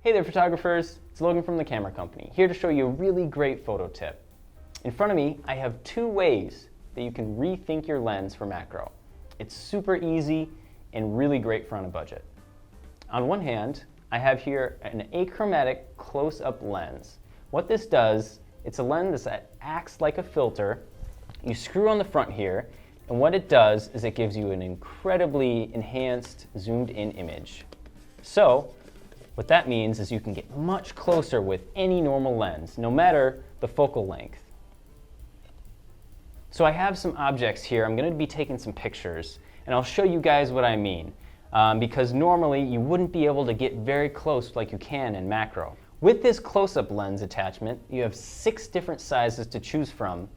Hey there photographers, it's Logan from the camera company, here to show you a really great photo tip. In front of me, I have two ways that you can rethink your lens for macro. It's super easy and really great for on a budget. On one hand, I have here an achromatic close-up lens. What this does, it's a lens that acts like a filter. You screw on the front here, and what it does is it gives you an incredibly enhanced, zoomed-in image. So, what that means is you can get much closer with any normal lens, no matter the focal length. So I have some objects here. I'm going to be taking some pictures, and I'll show you guys what I mean, because normally you wouldn't be able to get very close like you can in macro. With this close-up lens attachment, you have 6 different sizes to choose from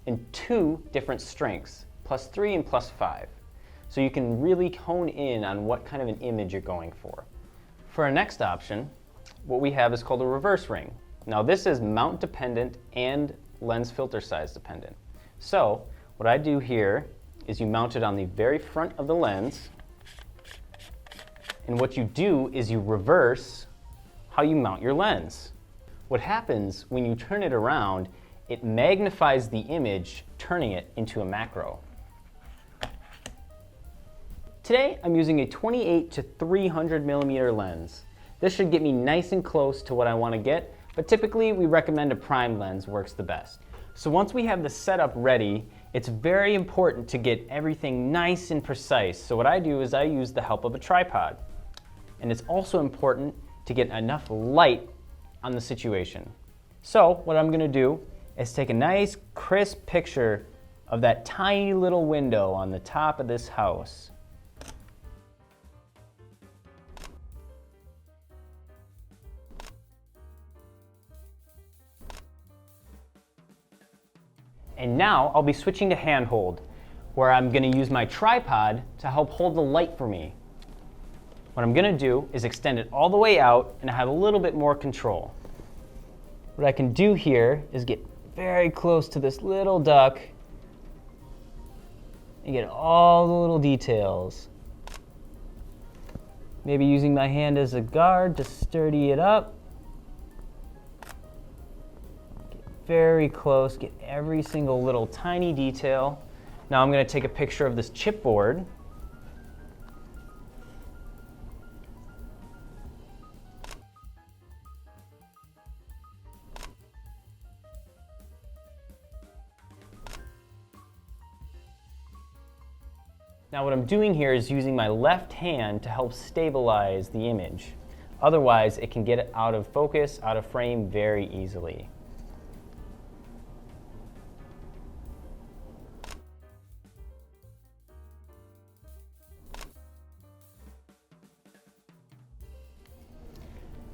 and 2 different strengths, +3 and +5. So you can really hone in on what kind of an image you're going for. For our next option, what we have is called a reverse ring. Now this is mount dependent and lens filter size dependent. So what I do here is you mount it on the very front of the lens, and what you do is you reverse how you mount your lens. What happens when you turn it around, it magnifies the image, turning it into a macro. Today, I'm using a 28 to 300 millimeter lens. This should get me nice and close to what I want to get, but typically we recommend a prime lens works the best. So once we have the setup ready, it's very important to get everything nice and precise. So what I do is I use the help of a tripod. And it's also important to get enough light on the situation. So what I'm going to do is take a nice crisp picture of that tiny little window on the top of this house. And now I'll be switching to handhold, where I'm going to use my tripod to help hold the light for me. What I'm going to do is extend it all the way out, and I have a little bit more control. What I can do here is get very close to this little duck and get all the little details. Maybe using my hand as a guard to sturdy it up. Very close, get every single little tiny detail. Now I'm going to take a picture of this chipboard. Now what I'm doing here is using my left hand to help stabilize the image. Otherwise, it can get out of focus, out of frame very easily.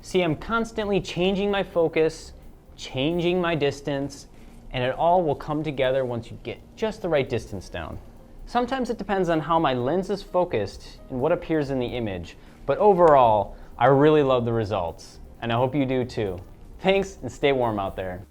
See, I'm constantly changing my focus, changing my distance, and it all will come together once you get just the right distance down. Sometimes it depends on how my lens is focused and what appears in the image, but overall, I really love the results, and I hope you do too. Thanks, and stay warm out there.